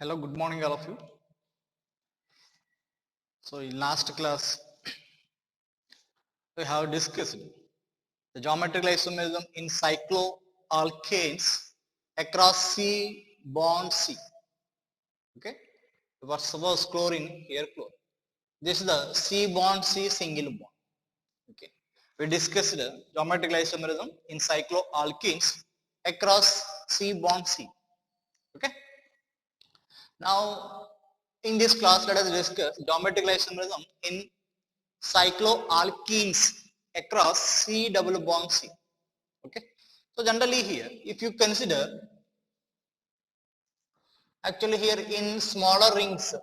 Hello, good morning, all of you. So, in last class, we have discussed the geometrical isomerism in cycloalkanes across C bond C. Okay, for suppose chlorine here chlorine. This is the C bond C single bond. Okay, we discussed geometrical isomerism in cycloalkanes across C bond C. Okay, now in this class, let us discuss geometrical isomerism in cycloalkenes across C double bond C. Okay. So generally here, if you consider actually here in smaller rings,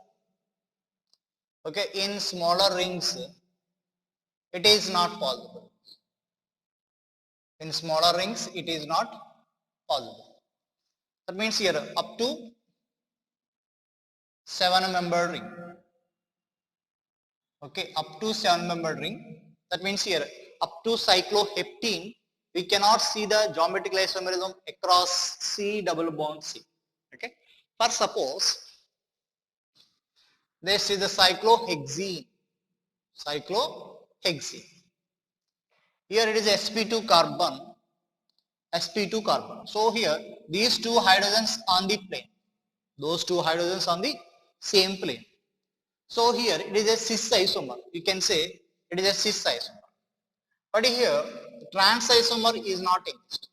okay, in smaller rings, it is not possible. In smaller rings, it is not possible. That means here up to 7-membered ring. Okay, up to 7-membered ring. That means here up to cycloheptene, we cannot see the geometrical isomerism across C double bond C. Okay. For suppose this is the cyclohexene. Cyclohexene. Here it is sp2 carbon. sp2 carbon. So here these two hydrogens on the plane. Those two hydrogens on the same plane. So here it is a cis isomer. You can say it is a cis isomer. But here trans isomer is not exist.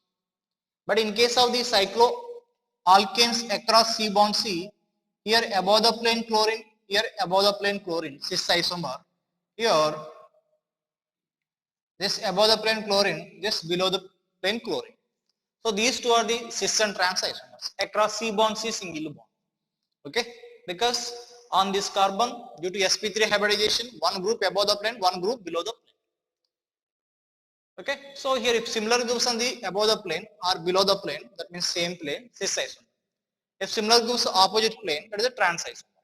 But in case of the cycloalkanes across C bond C, here above the plane chlorine, here above the plane chlorine, cis isomer. Here this above the plane chlorine, this below the plane chlorine. So these two are the cis and trans isomers across C bond C single bond. Okay, because on this carbon due to sp3 hybridization, one group above the plane, one group below the plane. Okay, so here if similar groups on the above the plane or below the plane, that means same plane, cis isomer. If similar groups opposite plane, that is a trans isomer.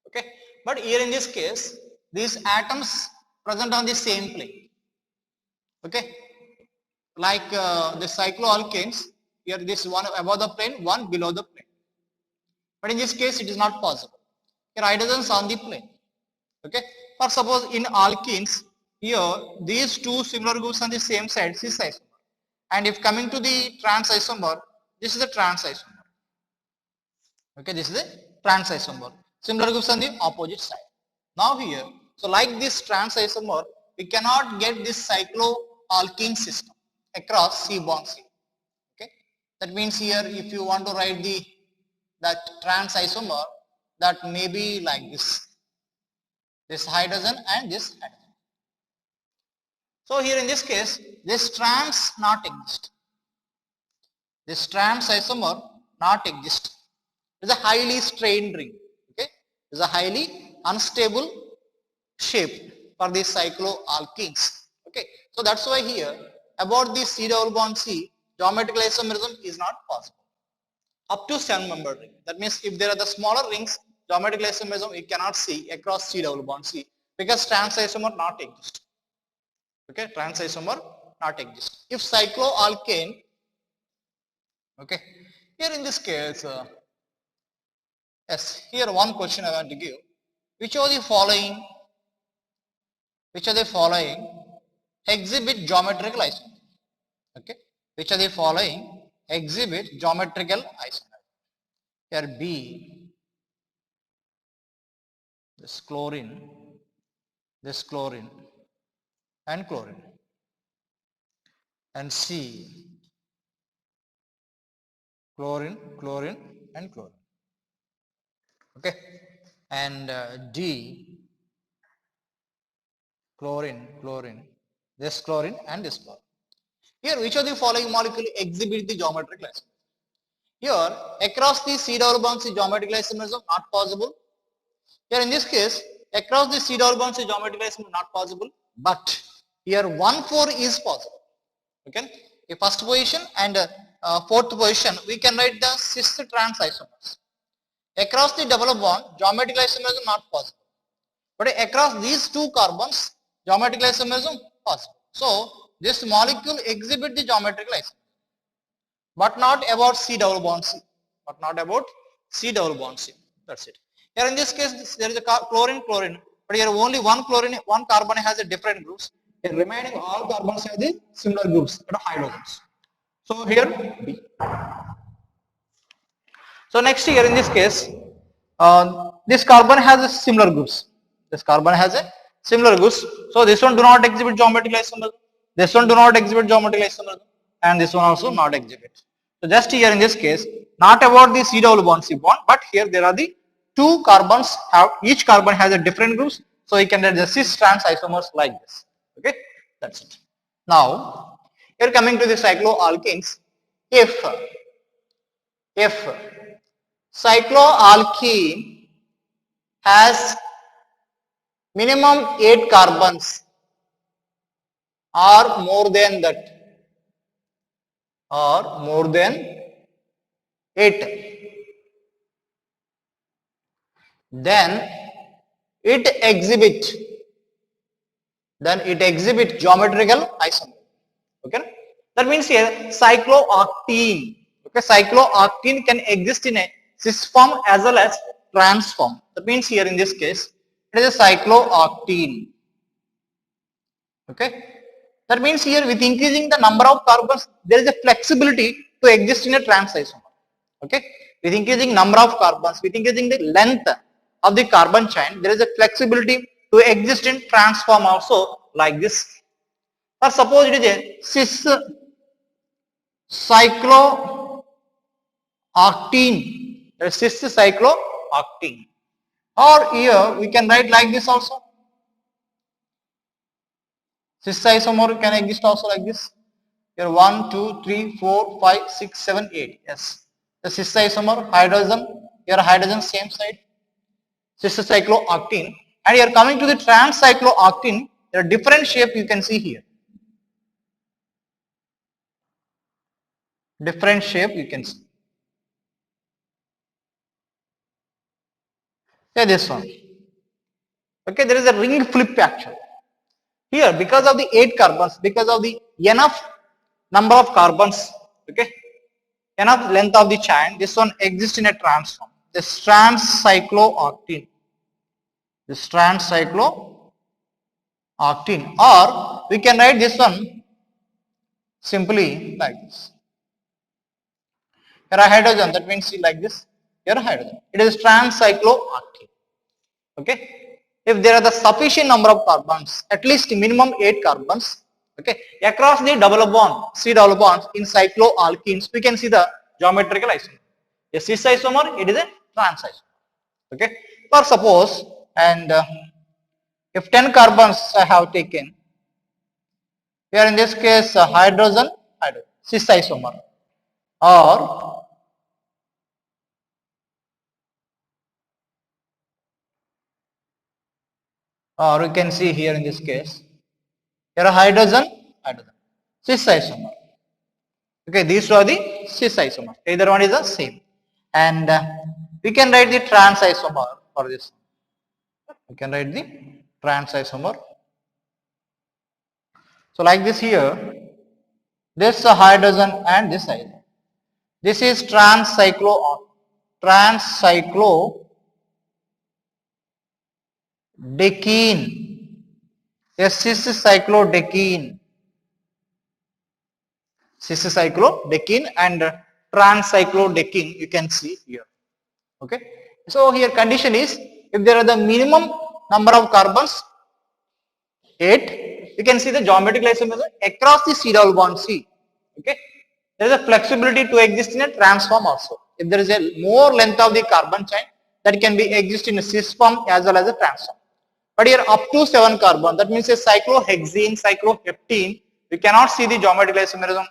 Okay, but here in this case, these atoms present on the same plane. Okay, like the cycloalkanes, here this one above the plane, one below the plane. But in this case, it is not possible. Here hydrogens on the plane. Okay, for suppose in alkenes, here these two similar groups on the same side, cis isomer. And if coming to the trans isomer, this is the trans isomer. Okay, this is the trans isomer. Similar groups on the opposite side. Now here, so like this trans isomer, we cannot get this cycloalkene system across C bond C. Okay, that means here if you want to write that trans isomer, that may be like this hydrogen and this hydrogen. So here in this case, this trans not exist. This trans isomer not exist. It is a highly strained ring. Okay, it is a highly unstable shape for these cycloalkenes. Okay, so that's why here about this C double bond C, geometrical isomerism is not possible. Up to 7-membered ring. That means if there are the smaller rings, geometrical isomerism we cannot see across C double bond C because trans isomer not exist. Okay, trans isomer not exist. If cycloalkane, okay, here in this case, yes, here one question I want to give. Which of the following exhibit geometrical isomerism? Okay, which of the following exhibit geometrical isomerism? Here B, this chlorine, and chlorine, and C, chlorine, and chlorine. Okay, and D, chlorine, this chlorine and this chlorine. Here, which of the following molecule exhibit the geometrical isomerism? Here, across the C double bond C geometrical isomerism not possible. Here in this case, across the C double bond C geometrical isomerism not possible, but here 1,4 is possible. Okay, a first position and fourth position, we can write the cis trans isomers. Across the double bond, geometrical isomerism not possible. But across these two carbons, geometrical isomerism possible. So this molecule exhibit the geometrical isomerism, but not about C double bond C. But not about C double bond C. That's it. Here in this case, there is a chlorine, chlorine, but here only one chlorine, one carbon has a different groups. Here remaining all carbons have the similar groups, but hydrogens. So here B. So next here in this case, this carbon has a similar groups. This carbon has a similar groups. So this one do not exhibit geometrical isomerism. This one do not exhibit geometrical isomerism, and this one also not exhibit. So just here in this case, not about the C double bond C bond, but here there are the two carbons have each carbon has a different groups. So you can write the cis trans isomers like this. Okay, that's it. Now here coming to the cycloalkenes, if cycloalkene has minimum 8 carbons or more than that or more than 8, then it exhibit geometrical isomer. Okay, that means here cyclooctene. Okay, cyclooctene can exist in a cis form as well as trans form. That means here in this case it is a cyclooctene. Okay, that means here with increasing the number of carbons there is a flexibility to exist in a trans isomer. Okay, with increasing number of carbons, with increasing the length of the carbon chain, there is a flexibility to exist in trans form also like this. Or suppose it is a cis cyclooctene, cis cyclooctene. Or here we can write like this also. Cis isomer can exist also like this. Here 1, 2, 3, 4, 5, 6, 7, 8. Yes. The cis isomer, hydrogen, here hydrogen same side. Cis cyclooctene. And here coming to the trans cyclooctene, there are different shape you can see here. Different shape you can see. Yeah, this one. Okay, there is a ring flip actually. Here, because of the 8 carbons, because of the enough number of carbons, okay, enough length of the chain, this one exists in a trans form. This trans cyclooctene. This trans cyclooctene. Or we can write this one simply like this. Here a hydrogen, that means like this. Here a hydrogen. It is trans cyclooctene. Okay. If there are the sufficient number of carbons, at least minimum 8 carbons, okay, across the double bond, C double bonds in cycloalkenes, we can see the geometrical isomer. A cis isomer, it is a trans isomer. Okay. For suppose, and if 10 carbons I have taken, here in this case hydrogen, cis isomer, or you can see here in this case, here a hydrogen, cis isomer. Okay, these are the cis isomer. Either one is the same, and we can write the trans isomer for this. We can write the trans isomer. So like this here, this hydrogen and this hydrogen. This is trans cyclodecene. Yes, cis cyclodecene. Cis cyclodecene and trans cyclodecene you can see here. Okay. So here condition is if there are the minimum number of carbons 8, you can see the geometrical isomerism across the C double bond C. Okay. There is a flexibility to exist in a trans form also. If there is a more length of the carbon chain, that can be exist in a cis form as well as a trans form. But here up to 7 carbon, that means a cyclohexene, cycloheptene, we cannot see the geometrical isomerism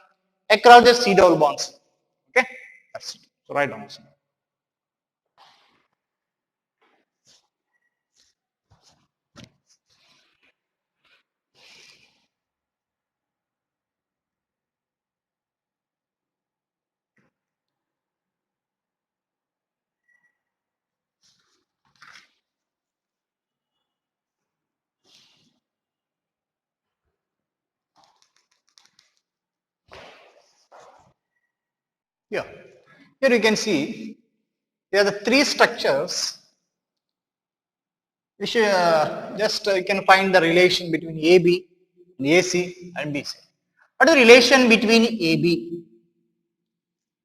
across the C double bonds. Okay, that's it. So write down. Yeah, here you can see Here are the three structures. You should you can find the relation between AB, AC and BC. What is the relation between AB?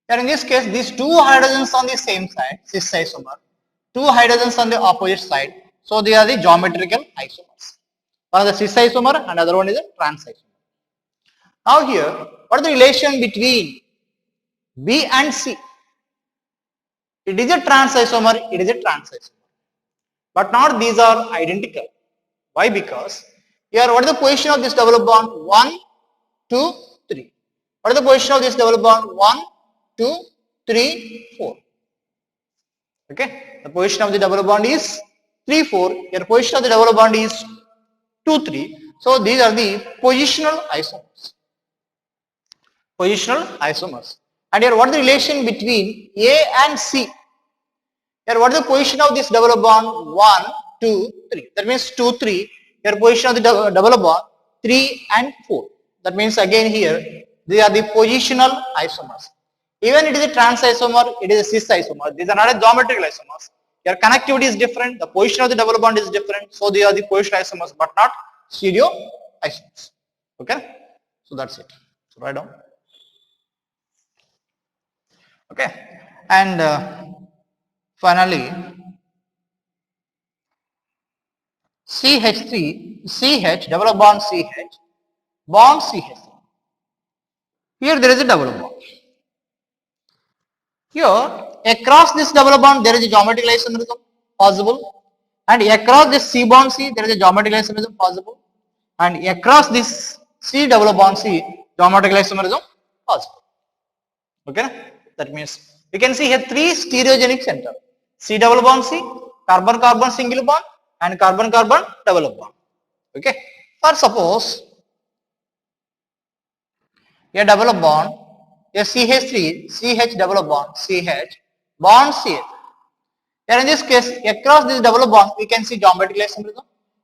Here in this case, these two hydrogens on the same side, cis isomer, two hydrogens on the opposite side. So they are the geometrical isomers. One is the cis isomer and other one is a trans isomer. Now here, what is the relation between B and C? It is a trans isomer, it is a trans isomer. But not these are identical. Why? Because here what is the position of this double bond? 1, 2, 3. What is the position of this double bond? 1, 2, 3, 4. Okay. The position of the double bond is 3, 4. Here position of the double bond is 2, 3. So these are the positional isomers. Positional isomers. And here what is the relation between A and C? Here what is the position of this double bond? 1, 2, 3. That means 2, 3. Here position of the double bond 3 and 4. That means again here they are the positional isomers. Even it is a trans isomer, it is a cis isomer. These are not a geometrical isomers. Your connectivity is different, the position of the double bond is different, so they are the positional isomers but not stereo isomers. Okay, so that's it. So write down. Okay, and finally CH3, CH, double bond CH, bond CH3. Here there is a double bond. Here across this double bond there is a geometrical isomerism possible, and across this C bond C there is a geometrical isomerism possible, and across this C double bond C geometrical isomerism possible. Okay, that means you can see here three stereogenic center: C double bond C, carbon carbon single bond, and carbon carbon double bond. Okay, or suppose a double bond, a CH3, CH double bond, CH, bond CH. Here in this case, across this double bond, we can see geometrical isomerism,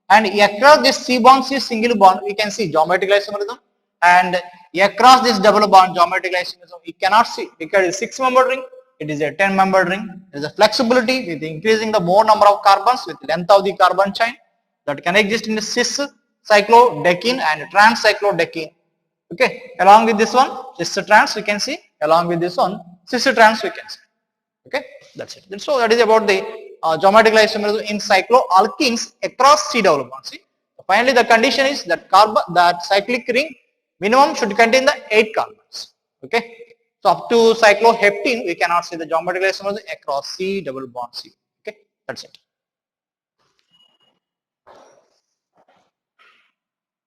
and across this C bond C single bond, we can see geometrical isomerism, and across this double bond geometrical isomerism, we cannot see because it is 6-membered ring, it is a 10-membered ring. There is a flexibility with increasing the more number of carbons with length of the carbon chain that can exist in the cis cyclodecene and trans cyclodecene. Okay, along with this one, cis trans we can see, along with this one, cis trans we can see. Okay, that's it. So that is about the geometrical isomerism in cycloalkenes across C double bond. See, finally the condition is that cyclic ring minimum should contain the 8 carbons. Okay, so up to cycloheptene we cannot see the geometrical isomerism across C double bond C. Okay, that's it.